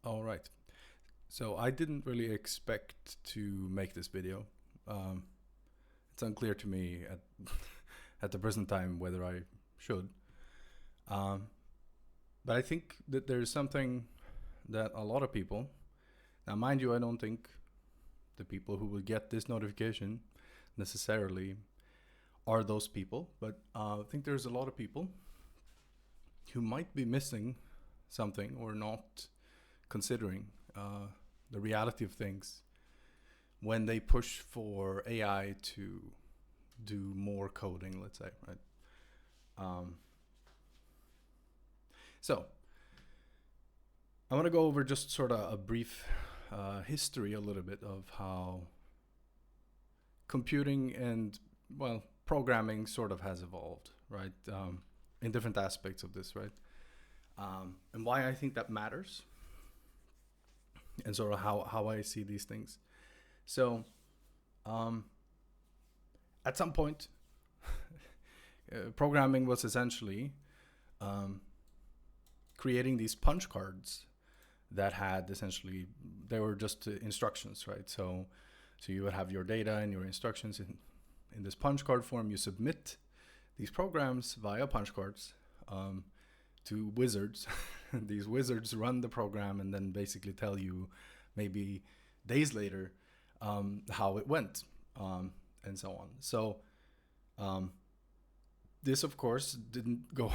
All right. So I didn't really expect to make this video. Um, it's unclear to me at at the present time whether I should. Um, but I think that there's something that a lot of people, now mind you, I don't think the people who will get this notification necessarily are those people, but I think there's a lot of people who might be missing something or not considering the reality of things when they push for AI to do more coding, let's say, right? Um, so I want to go over just sort of a brief history, a little bit of how computing and, well, programming sort of has evolved, right? In different aspects of this, right? And why I think that matters, and sort of how I see these things. So, at some point, programming was essentially creating these punch cards that had essentially, they were just instructions, right? So you would have your data and your instructions in this punch card form. You submit these programs via punch cards to wizards. These wizards run the program and then basically tell you maybe days later how it went, and so on. So this, of course, didn't go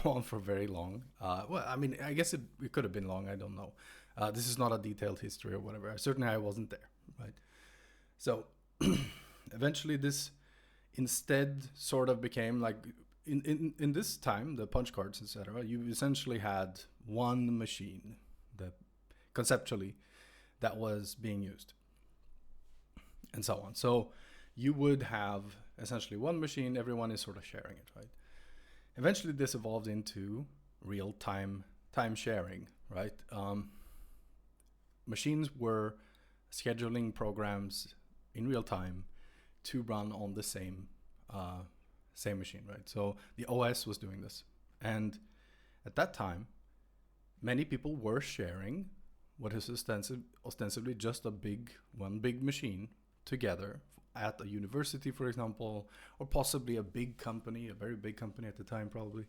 on for very long. Well, I mean, I guess it could have been long. I don't know. This is not a detailed history or whatever. Certainly, I wasn't there, right? So eventually, this instead sort of became like in this time, the punch cards, etc. You essentially had one machine that conceptually that was being used, and so on. So you would have essentially one machine, everyone is sort of sharing it, right? Eventually this evolved into real time sharing, right? Machines were scheduling programs in real time to run on the same machine, right? So the OS was doing this. And at that time, many people were sharing what is ostensibly just one big machine together at a university, for example, or possibly a big company, a very big company at the time, probably.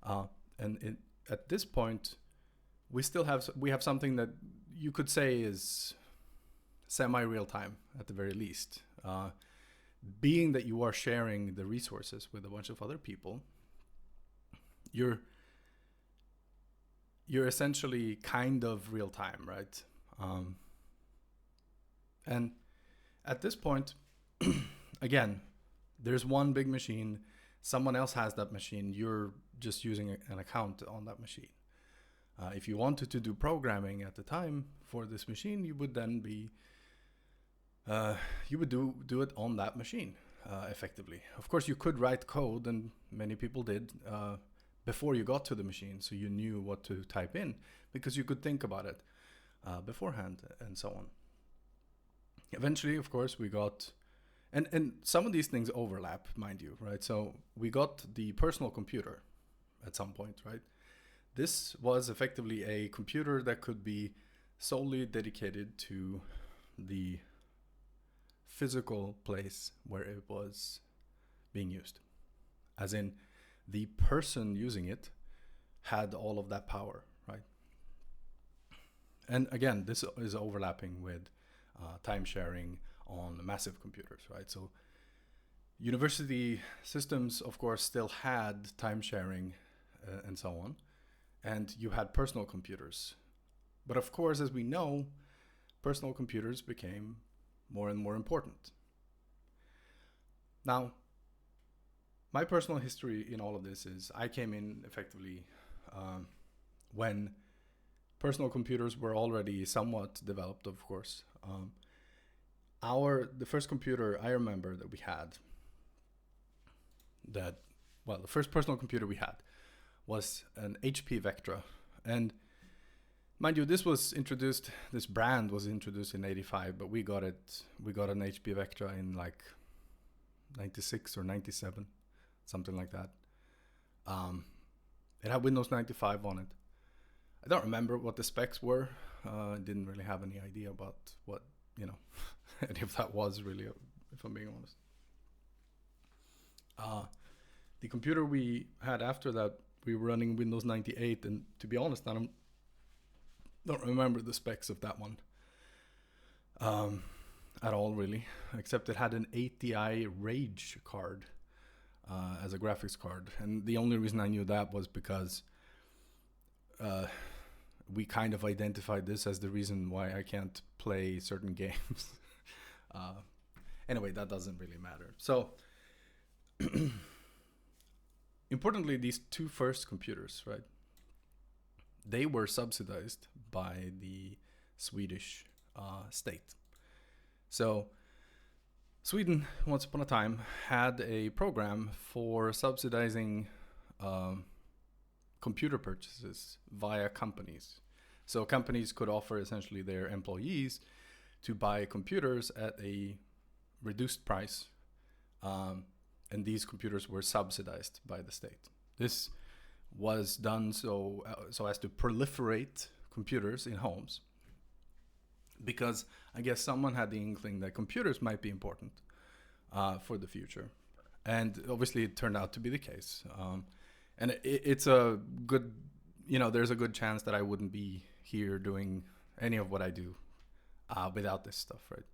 At this point, we have something that you could say is semi-real time at the very least. Being that you are sharing the resources with a bunch of other people, you're essentially kind of real time, right? And at this point, again, there's one big machine. Someone else has that machine. You're just using an account on that machine. If you wanted to do programming at the time for this machine, you would then be you would do it on that machine effectively. Of course, you could write code, and many people did before you got to the machine, so you knew what to type in because you could think about it beforehand, and so on. Eventually, of course, we got, and some of these things overlap, mind you, right? So we got the personal computer at some point, right? This was effectively a computer that could be solely dedicated to the physical place where it was being used. As in, the person using it had all of that power, right? And again, this is overlapping with time sharing on massive computers, right? So university systems, of course, still had time sharing and so on. And you had personal computers. But of course, as we know, personal computers became more and more important. Now, my personal history in all of this is I came in effectively when personal computers were already somewhat developed, of course. The first computer I remember that we had, the first personal computer we had was an HP Vectra. And mind you, this brand was introduced in 85, but we got an HP Vectra in like 96 or 97, something like that. It had Windows 95 on it. I don't remember what the specs were. I didn't really have any idea about what, you know, any of that was really, if I'm being honest. The computer we had after that, we were running Windows 98, and to be honest, I don't remember the specs of that one at all, really, except it had an 80i Rage card as a graphics card, and the only reason I knew that was because we kind of identified this as the reason why I can't play certain games. Anyway, that doesn't really matter. So, importantly, these two first computers, right? They were subsidized by the Swedish state. So, Sweden, once upon a time, had a program for subsidizing computer purchases via companies. So companies could offer essentially their employees to buy computers at a reduced price, and these computers were subsidized by the state. This was done so as to proliferate computers in homes, because I guess someone had the inkling that computers might be important for the future, and obviously it turned out to be the case. And it's a good, there's a good chance that I wouldn't be here doing any of what I do without this stuff, right?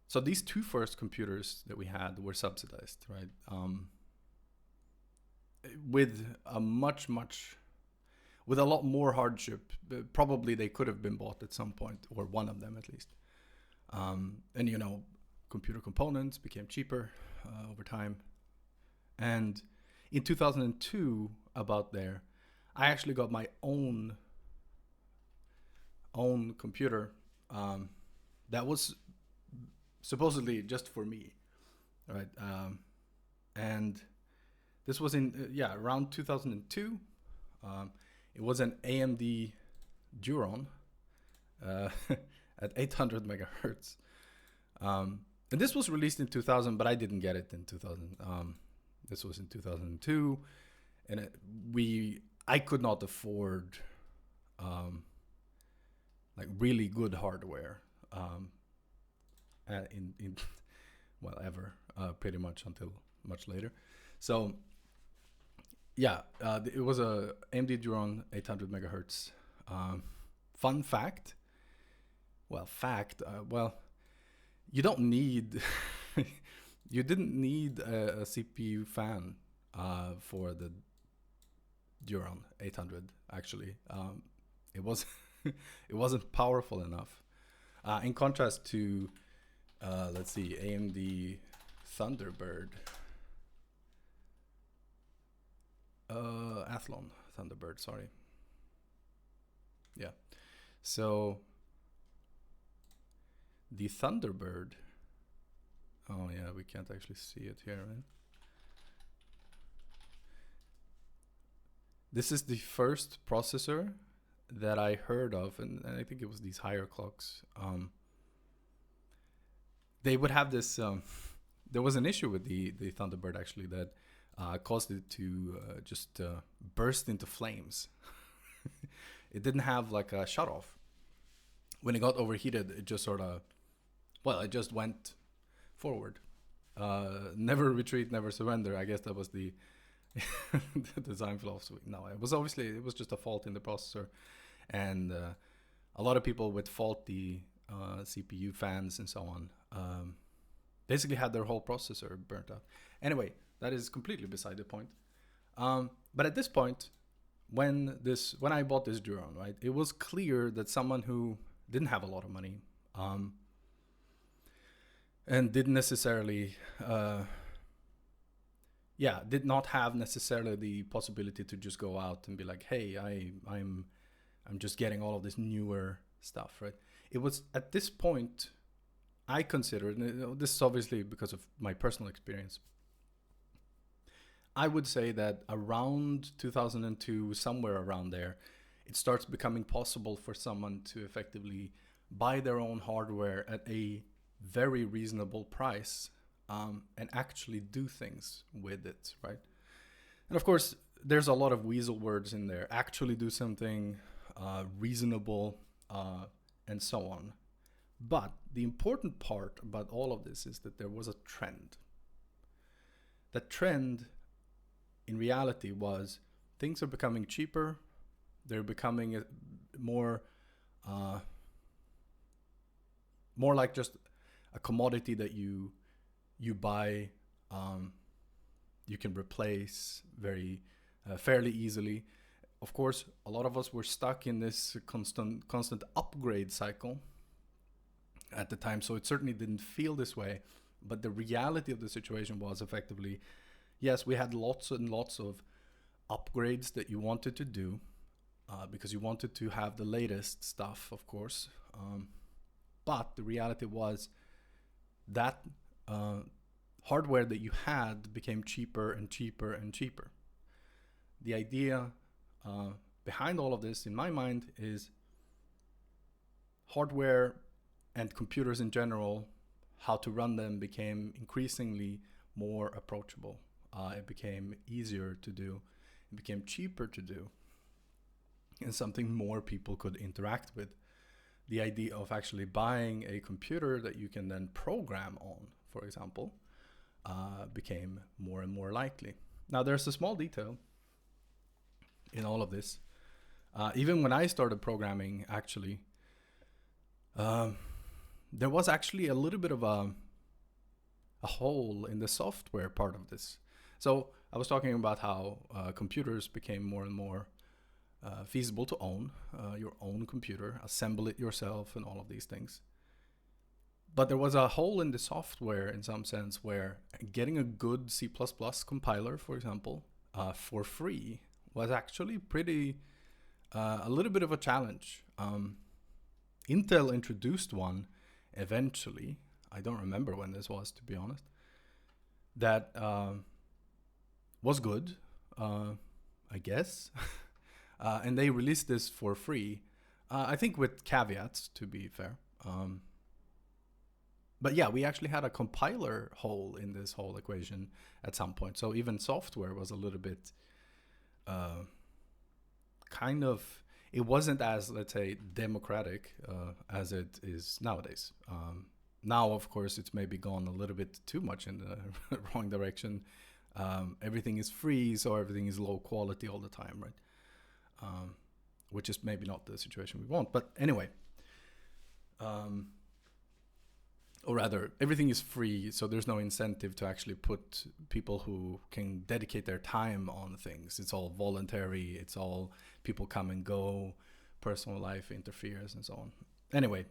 So these two first computers that we had were subsidized, right? With a with a lot more hardship. Probably they could have been bought at some point, or one of them at least. And computer components became cheaper over time. And in 2002, about there, I actually got my own computer that was supposedly just for me, right? And this was in around 2002. It was an AMD Duron at 800 megahertz. And this was released in 2000, but I didn't get it in 2000. This was in 2002, and I could not afford like really good hardware ever, pretty much until much later. So it was a AMD Duron 800 megahertz. Fun fact. You don't need you didn't need a CPU fan for the Duron 800. Actually, it was it wasn't powerful enough. In contrast to let's see, AMD Thunderbird, Athlon Thunderbird. Sorry. Yeah. So the Thunderbird. Oh yeah, we can't actually see it here, right? This is the first processor that I heard of, and I think it was these higher clocks. They would have this. There was an issue with the Thunderbird actually that caused it to just burst into flames. It didn't have like a shut off. When it got overheated, it just it just went forward. Never retreat, never surrender. I guess that was the the design philosophy. No, it was just a fault in the processor, and a lot of people with faulty CPU fans and so on basically had their whole processor burnt out. Anyway, that is completely beside the point. But at this point, when I bought this Duron, right, it was clear that someone who didn't have a lot of money and didn't necessarily did not have necessarily the possibility to just go out and be like, hey, I'm just getting all of this newer stuff, right? It was at this point I considered, and this is obviously because of my personal experience, I would say that around 2002, somewhere around there, it starts becoming possible for someone to effectively buy their own hardware at a very reasonable price and actually do things with it, right? And of course, there's a lot of weasel words in there. Actually do something, reasonable, and so on. But the important part about all of this is that there was a trend. That trend, in reality, was things are becoming cheaper. They're becoming more like just a commodity that you buy. You can replace very fairly easily. Of course, a lot of us were stuck in this constant upgrade cycle at the time, so it certainly didn't feel this way. But the reality of the situation was effectively, yes, we had lots and lots of upgrades that you wanted to do because you wanted to have the latest stuff, of course. But the reality was that hardware that you had became cheaper and cheaper and cheaper. The idea behind all of this, in my mind, is hardware and computers in general, how to run them became increasingly more approachable. It became easier to do. It became cheaper to do. And something more people could interact with. The idea of actually buying a computer that you can then program on, for example, became more and more likely. Now, there's a small detail in all of this. Even when I started programming, actually, there was actually a little bit of a hole in the software part of this. So I was talking about how computers became more and more feasible to own, your own computer, assemble it yourself, and all of these things. But there was a hole in the software in some sense where getting a good C++ compiler, for example, for free was actually a little bit of a challenge. Intel introduced one eventually. I don't remember when this was, to be honest. That was good, I guess. And they released this for free, I think with caveats, to be fair. But yeah, we actually had a compiler hole in this whole equation at some point. So even software was a little bit it wasn't as, let's say, democratic as it is nowadays. Now, of course, it's maybe gone a little bit too much in the wrong direction. Everything is free, so everything is low quality all the time, right? Which is maybe not the situation we want. But anyway, or rather, everything is free, so there's no incentive to actually put people who can dedicate their time on things. It's all voluntary. It's all people come and go, personal life interferes, and so on. Anyway,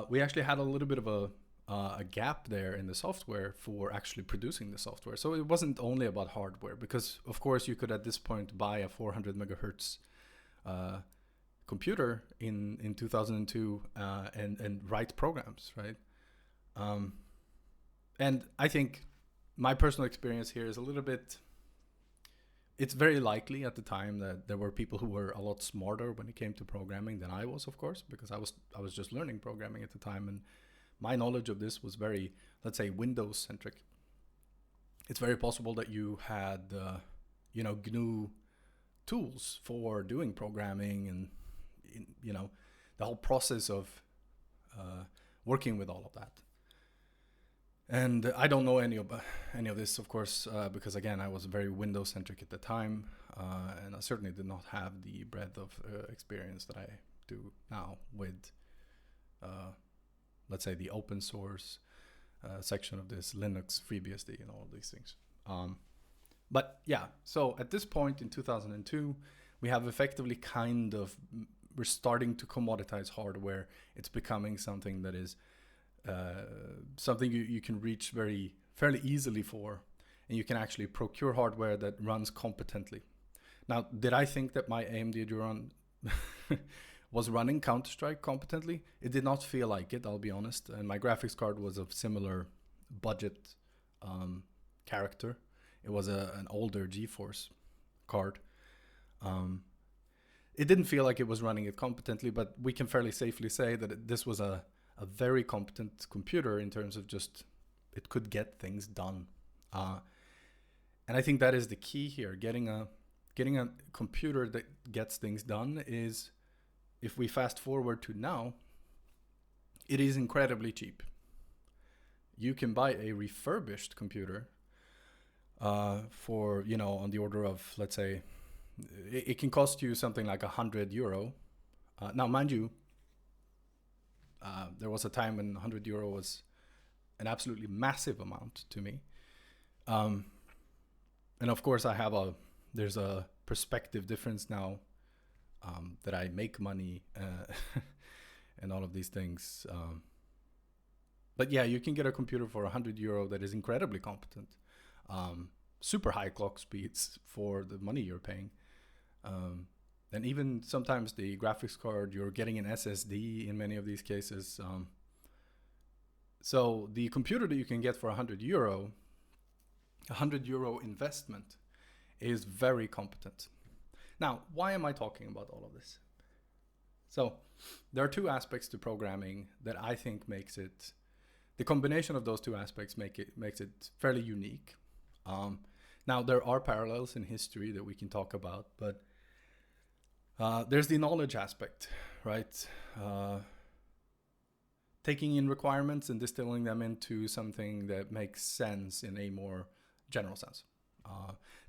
we actually had a little bit of a gap there in the software for actually producing the software. So it wasn't only about hardware, because of course you could at this point buy a 400 megahertz computer in 2002 and write programs, right? And I think my personal experience here is a little bit, it's very likely at the time that there were people who were a lot smarter when it came to programming than I was, of course, because I was just learning programming at the time, and my knowledge of this was very, let's say, Windows centric. It's very possible that you had, GNU tools for doing programming and, the whole process of working with all of that. And I don't know any of this, of course, because again, I was very Windows centric at the time, and I certainly did not have the breadth of experience that I do now with, let's say, the open source section of this, Linux, FreeBSD, and all of these things. But yeah, so at this point in 2002, we have effectively we're starting to commoditize hardware. It's becoming something that is something you can reach fairly easily for, and you can actually procure hardware that runs competently. Now, did I think that my AMD Duron was running Counter-Strike competently? It did not feel like it, I'll be honest, and my graphics card was of similar budget character. It was an older GeForce card. It didn't feel like it was running it competently, but we can fairly safely say that this was a very competent computer in terms of just, it could get things done. And I think that is the key here, getting a getting a computer that gets things done is, if we fast forward to now, it is incredibly cheap. You can buy a refurbished computer for, on the order of, let's say, it can cost you something like €100. Now, mind you, there was a time when €100 was an absolutely massive amount to me. And of course, there's a perspective difference now that I make money and all of these things. But yeah, you can get a computer for €100 that is incredibly competent. Super high clock speeds for the money you're paying. And even sometimes the graphics card, you're getting an SSD in many of these cases. So the computer that you can get for €100, €100 investment is very competent. Now, why am I talking about all of this? So there are two aspects to programming that I think the combination of those two aspects makes it fairly unique. Now, there are parallels in history that we can talk about, but there's the knowledge aspect, right? Taking in requirements and distilling them into something that makes sense in a more general sense.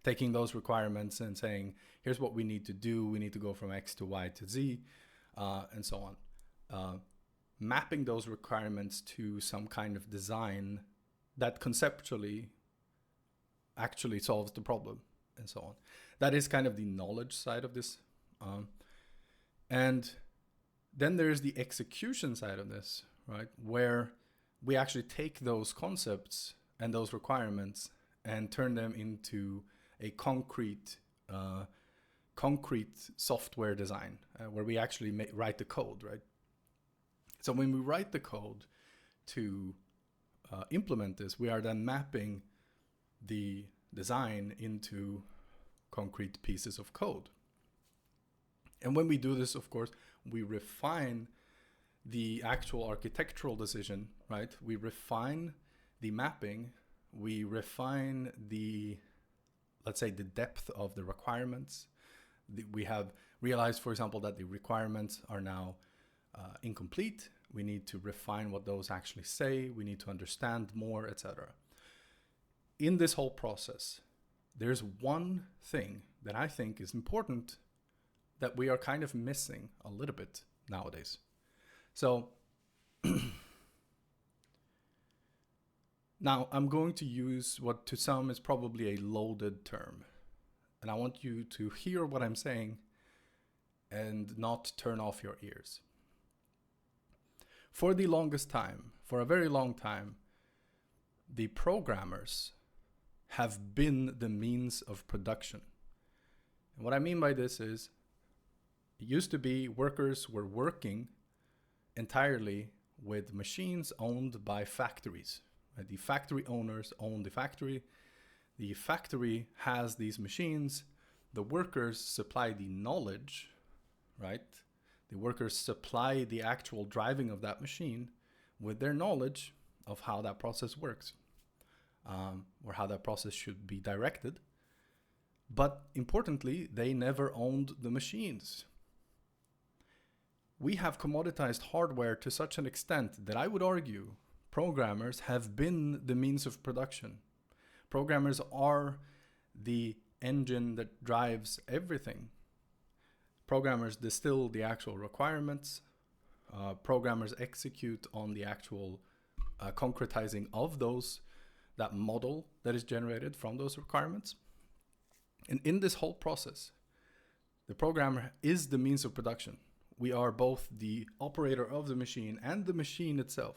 Taking those requirements and saying, here's what we need to do. We need to go from X to Y to Z, and so on. Mapping those requirements to some kind of design that conceptually actually solves the problem, and so on. That is kind of the knowledge side of this. And then there's the execution side of this, right? Where we actually take those concepts and those requirements and turn them into a concrete software design, where we actually write the code, right? So when we write the code to implement this, we are then mapping the design into concrete pieces of code. And when we do this, of course, we refine the actual architectural decision, right? We refine the mapping, we refine let's say, the depth of the requirements. We have realized, for example, that the requirements are now incomplete. We need to refine what those actually say. We need to understand more, etc. In this whole process, there's one thing that I think is important that we are kind of missing a little bit nowadays. So now I'm going to use what to some is probably a loaded term. And I want you to hear what I'm saying and not turn off your ears. For the longest time, for a very long time, the programmers have been the means of production. And what I mean by this is, it used to be workers were working entirely with machines owned by factories. Right? The factory owners own the factory. The factory has these machines. The workers supply the knowledge, right? The workers supply the actual driving of that machine with their knowledge of how that process works, or how that process should be directed. But importantly, they never owned the machines. We have commoditized hardware to such an extent that I would argue programmers have been the means of production. Programmers are the engine that drives everything. Programmers distill the actual requirements. Programmers execute on the actual concretizing of that model that is generated from those requirements. And in this whole process, the programmer is the means of production. We are both the operator of the machine and the machine itself,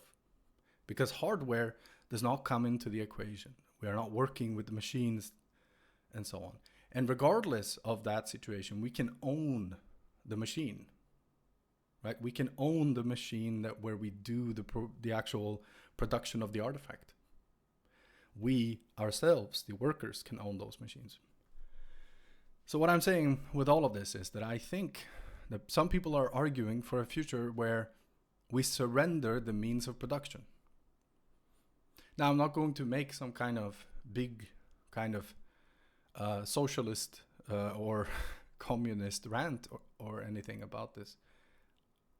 because hardware does not come into the equation. We are not working with the machines and so on. And regardless of that situation, we can own the machine, right? We can own the machine where we do the actual production of the artifact. We ourselves, the workers, can own those machines. So what I'm saying with all of this is that I think that some people are arguing for a future where we surrender the means of production. Now, I'm not going to make some kind of big socialist or communist rant or anything about this.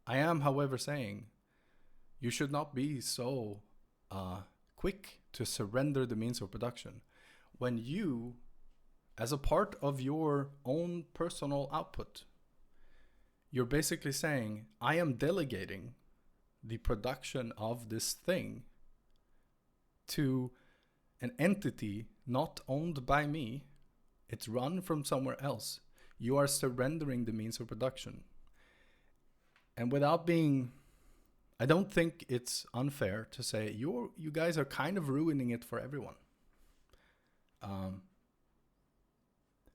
I am, however, saying you should not be so quick to surrender the means of production when you, as a part of your own personal output, you're basically saying, I am delegating the production of this thing to an entity not owned by me. It's run from somewhere else. You are surrendering the means of production. And without being, I don't think it's unfair to say you guys are kind of ruining it for everyone.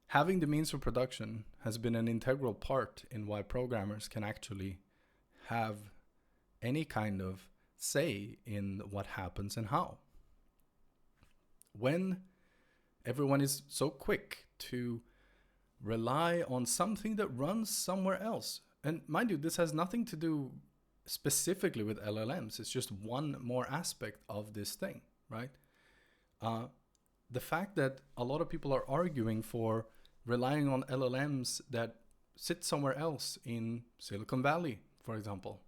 Having the means of production has been an integral part in why programmers can actually have any kind of say in what happens and how. When everyone is so quick to rely on something that runs somewhere else, and mind you, this has nothing to do specifically with LLMs, it's just one more aspect of this thing, right? The fact that a lot of people are arguing for relying on LLMs that sit somewhere else in Silicon Valley, for example.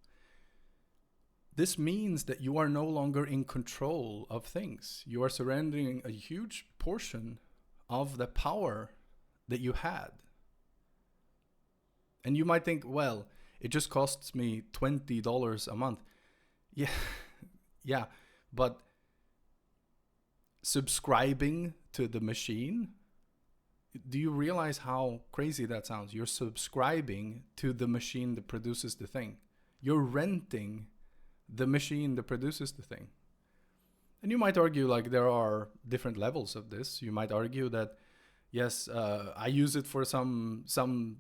This means that you are no longer in control of things. You are surrendering a huge portion of the power that you had. And you might think, well, it just costs me $20 a month. Yeah, but subscribing to the machine, do you realize how crazy that sounds? You're subscribing to the machine that produces the thing. You're renting the machine that produces the thing. And you might argue like there are different levels of this. You might argue that, yes, I use it for some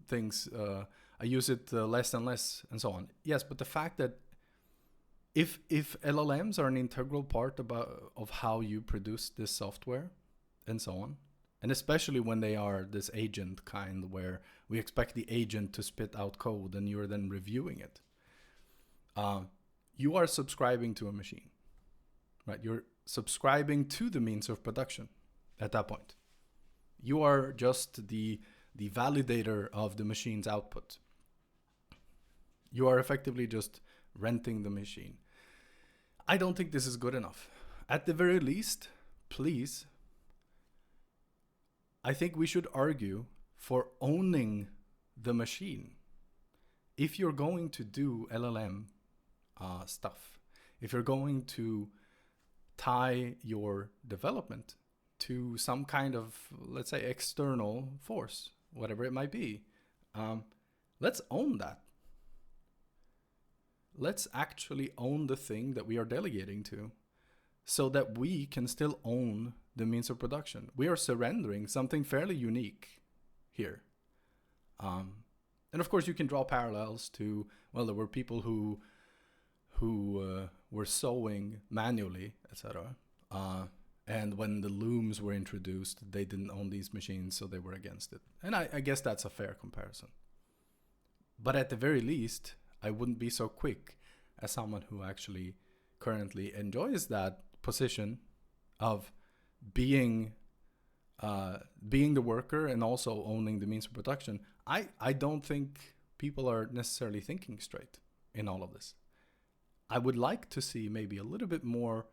things. I use it less and less and so on. Yes, but the fact that if LLMs are an integral part of how you produce this software and so on, and especially when they are this agent kind where we expect the agent to spit out code and you're then reviewing it, you are subscribing to a machine, right? You're subscribing to the means of production at that point. You are just the validator of the machine's output. You are effectively just renting the machine. I don't think this is good enough. At the very least, please, I think we should argue for owning the machine. If you're going to do LLM stuff, if you're going to tie your development to some kind of, let's say, external force, whatever it might be, let's own that. Let's actually own the thing that we are delegating to so that we can still own the means of production. We are surrendering something fairly unique here. And of course, you can draw parallels to, well, there were people who were sewing manually, etc. And when the looms were introduced, they didn't own these machines, so they were against it. And I guess that's a fair comparison. But at the very least, I wouldn't be so quick as someone who actually currently enjoys that position of being the worker and also owning the means of production. I don't think people are necessarily thinking straight in all of this. I would like to see maybe a little bit more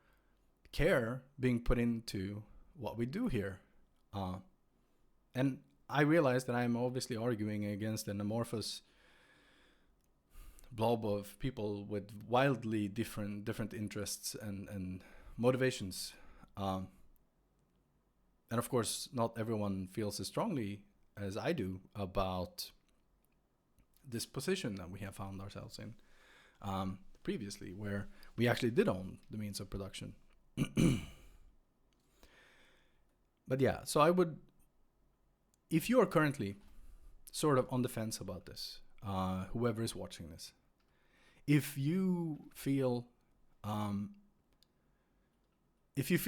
care being put into what we do here. And I realize that I'm obviously arguing against an amorphous blob of people with wildly different interests and motivations. And of course, not everyone feels as strongly as I do about this position that we have found ourselves in previously, where we actually did own the means of production. But yeah, so I would, if you are currently sort of on the fence about this, whoever is watching this, if you feel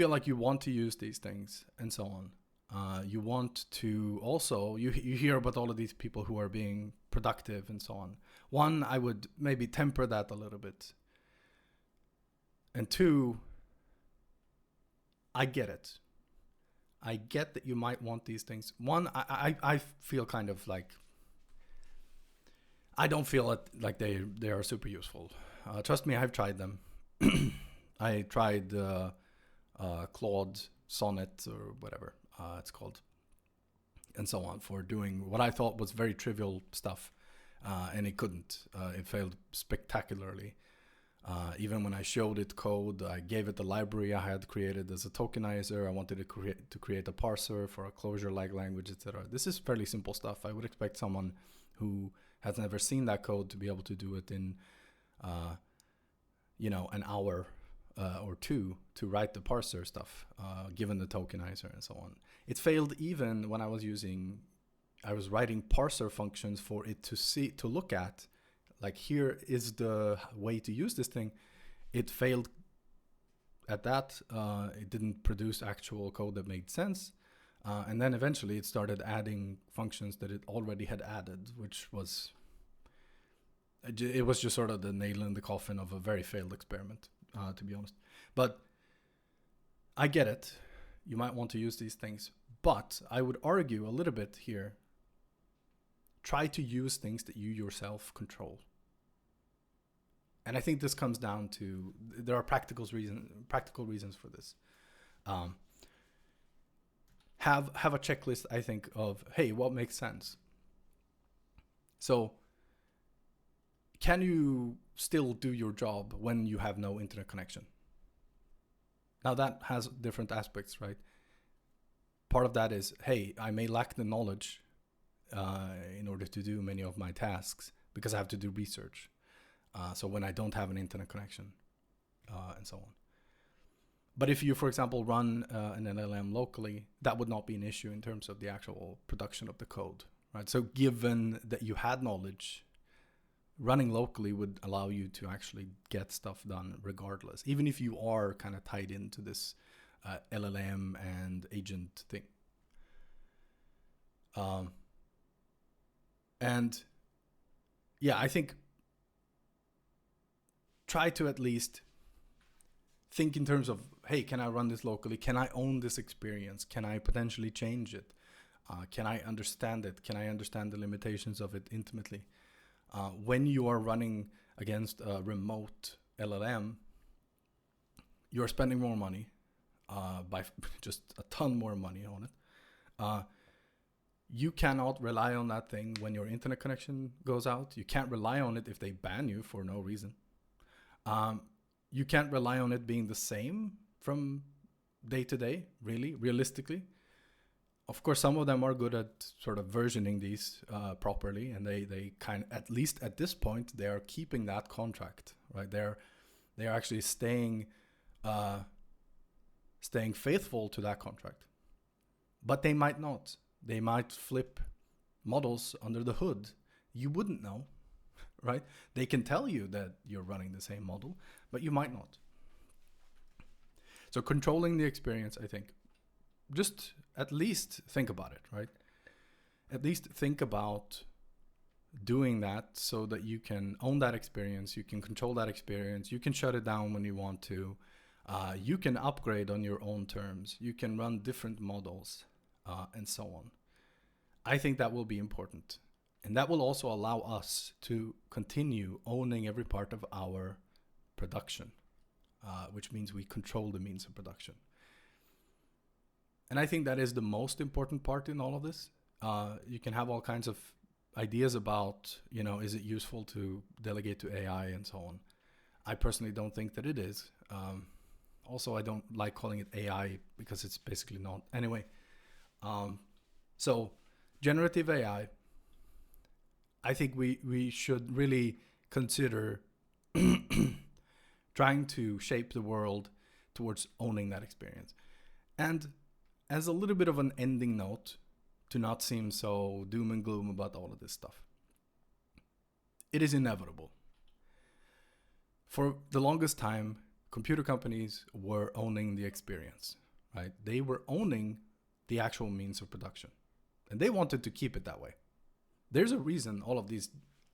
like you want to use these things and so on, you want to also, you hear about all of these people who are being productive and so on. One, I would maybe temper that a little bit. And two, I get it. I get that you might want these things. One, I feel kind of like, I don't feel like they are super useful. Trust me, I've tried them. I tried Claude Sonnet or whatever it's called, and so on, for doing what I thought was very trivial stuff, and it couldn't. It failed spectacularly. Even when I showed it code, I gave it the library I had created as a tokenizer. I wanted to create a parser for a closure-like language, etc. This is fairly simple stuff. I would expect someone who has never seen that code to be able to do it in, an hour or two to write the parser stuff, given the tokenizer and so on. It failed even when I was writing parser functions for it to look at. Like, here is the way to use this thing. It failed at that. It didn't produce actual code that made sense. And then eventually it started adding functions that it already had added, which was, it was just sort of the nail in the coffin of a very failed experiment, to be honest. But I get it. You might want to use these things. But I would argue a little bit here. Try to use things that you yourself control. And I think this comes down to, there are practical reasons for this. Have a checklist, I think, of, hey, what makes sense? So can you still do your job when you have no internet connection? Now that has different aspects, right? Part of that is, hey, I may lack the knowledge in order to do many of my tasks because I have to do research. So when I don't have an internet connection, and so on. But if you, for example, run an LLM locally, that would not be an issue in terms of the actual production of the code, right? So given that you had knowledge, running locally would allow you to actually get stuff done regardless, even if you are kind of tied into this LLM and agent thing. And yeah, I think try to at least think in terms of, hey, can I run this locally? Can I own this experience? Can I potentially change it? Can I understand it? Can I understand the limitations of it intimately? When you are running against a remote LLM, you're spending more money, by just a ton more money on it. You cannot rely on that thing when your internet connection goes out. You can't rely on it if they ban you for no reason. You can't rely on it being the same from day to day, realistically. Of course, some of them are good at sort of versioning these properly, and they kind of, at least at this point, they are keeping that contract, right? They're actually staying faithful to that contract. But they might not. They might flip models under the hood. You wouldn't know, right? They can tell you that you're running the same model, but you might not. So controlling the experience, I think, just at least think about it, right? At least think about doing that so that you can own that experience, you can control that experience, you can shut it down when you want to, you can upgrade on your own terms, you can run different models, and so on. I think that will be important. And that will also allow us to continue owning every part of our production, which means we control the means of production. And I think that is the most important part in all of this. You can have all kinds of ideas about, is it useful to delegate to AI and so on. I personally don't think that it is. Also, I don't like calling it AI because it's basically not. Anyway, so generative AI, I think we should really consider trying to shape the world towards owning that experience. And as a little bit of an ending note, to not seem so doom and gloom about all of this stuff, it is inevitable. For the longest time, computer companies were owning the experience, right? They were owning the actual means of production, and they wanted to keep it that way. There's a reason all of these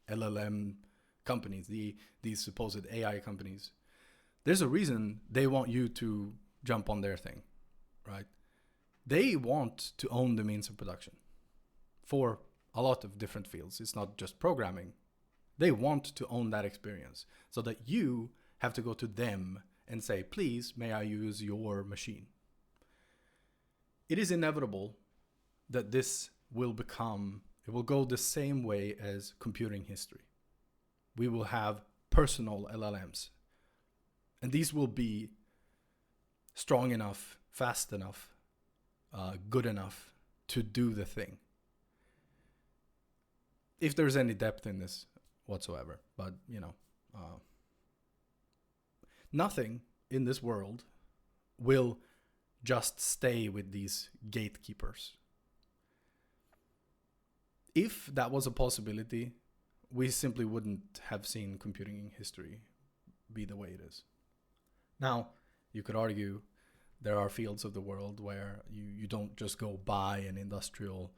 LLM companies, these supposed AI companies, there's a reason they want you to jump on their thing, right? They want to own the means of production for a lot of different fields. It's not just programming. They want to own that experience so that you have to go to them and say, please, may I use your machine? It is inevitable that this will go the same way as computing history. We will have personal LLMs. And these will be strong enough, fast enough, good enough to do the thing. If there's any depth in this whatsoever. But, nothing in this world will just stay with these gatekeepers. If that was a possibility, we simply wouldn't have seen computing history be the way it is. Now, you could argue there are fields of the world where you don't just go buy an industrial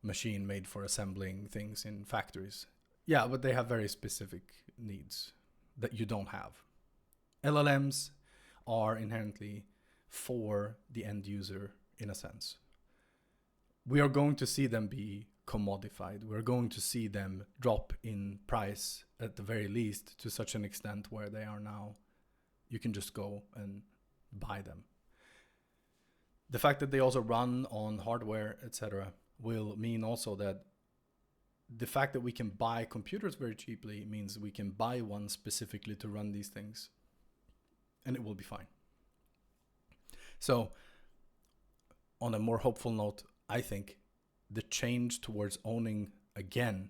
machine made for assembling things in factories. Yeah, but they have very specific needs that you don't have. LLMs are inherently for the end user in a sense. We are going to see them be commodified. We're going to see them drop in price at the very least to such an extent where they are now. You can just go and buy them. The fact that they also run on hardware, etc., will mean also that the fact that we can buy computers very cheaply means we can buy one specifically to run these things, and it will be fine. So, on a more hopeful note, I think the change towards owning again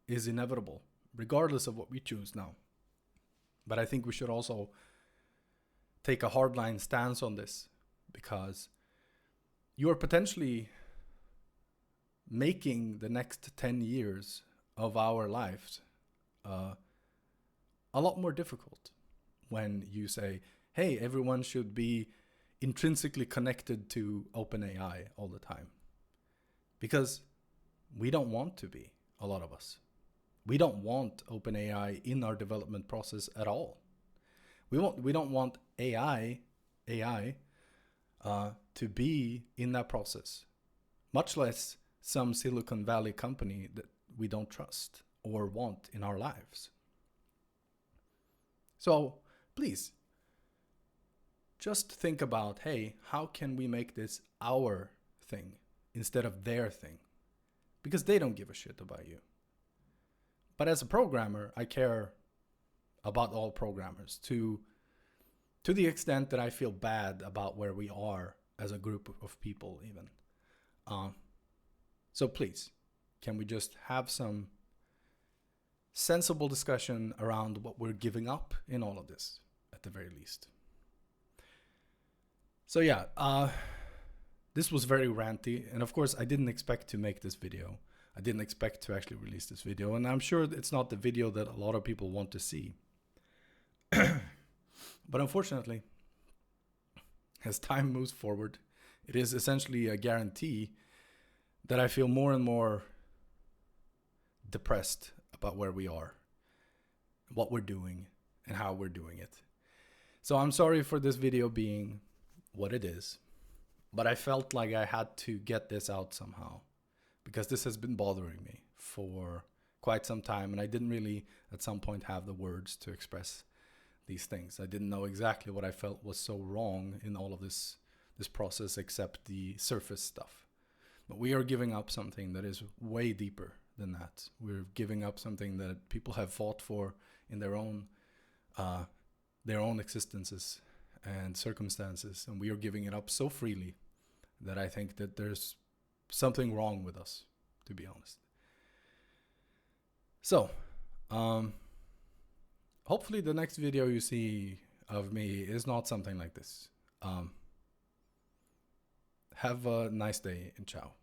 is inevitable, regardless of what we choose now. But I think we should also take a hardline stance on this, because you are potentially making the next 10 years of our lives a lot more difficult when you say, hey, everyone should be intrinsically connected to OpenAI all the time. Because we don't want to be, a lot of us. We don't want OpenAI in our development process at all. We don't want AI to be in that process, much less some Silicon Valley company that we don't trust or want in our lives. So please, just think about, hey, how can we make this our thing instead of their thing? Because they don't give a shit about you. But as a programmer, I care about all programmers to the extent that I feel bad about where we are as a group of people even. So please, can we just have some sensible discussion around what we're giving up in all of this, at the very least? So yeah, this was very ranty, and of course I didn't expect to make this video. I didn't expect to actually release this video, and I'm sure it's not the video that a lot of people want to see. But unfortunately, as time moves forward, it is essentially a guarantee that I feel more and more depressed about where we are, what we're doing, and how we're doing it. So I'm sorry for this video being what it is, but I felt like I had to get this out somehow, because this has been bothering me for quite some time, and I didn't really at some point have the words to express these things. I didn't know exactly what I felt was so wrong in all of this process except the surface stuff. But we are giving up something that is way deeper than that. We're giving up something that people have fought for in their own existences and circumstances, and we are giving it up so freely that I think that there's something wrong with us, to be honest. So, hopefully the next video you see of me is not something like this. Have a nice day and ciao.